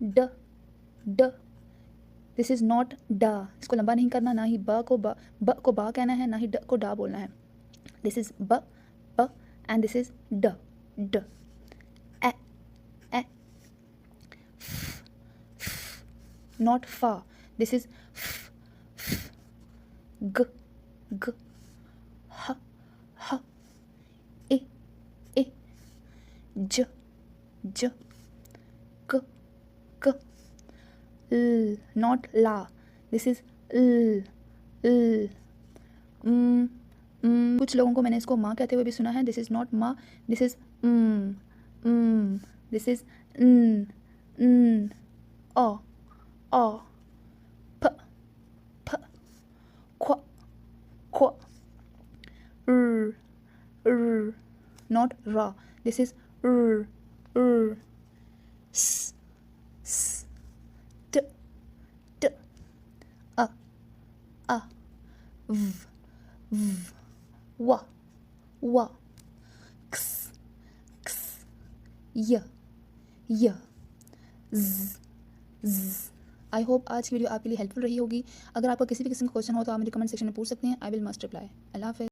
ड ड, this is not डा, इसको लंबा नहीं करना, ना ही ब को बा कहना है, ना ही ड को डा बोलना है. दिस इज़ ब एंड दिस इज़ ड ड. ए ए, नॉट फा, दिस इज़ ग ग, ह ह, ए ए, ज ज, क क, l, not la, this is l l. कुछ लोगों को मैंने इसको माँ कहते हुए भी सुना है. दिस इज़ नॉट माँ, दिस इज़ दिस इज़ न, अ फ फ, ख्व ख्व, r, not ra, this is r, s t t, a v, wa, x y z. I hope आज की वीडियो आपके लिए हेल्पफुल रही होगी. अगर आपका किसी भी किस्म का क्वेश्चन हो तो आप मुझे कमेंट सेक्शन में पूछ सकते हैं. I will must reply. अल्लाह हाफ़िज़.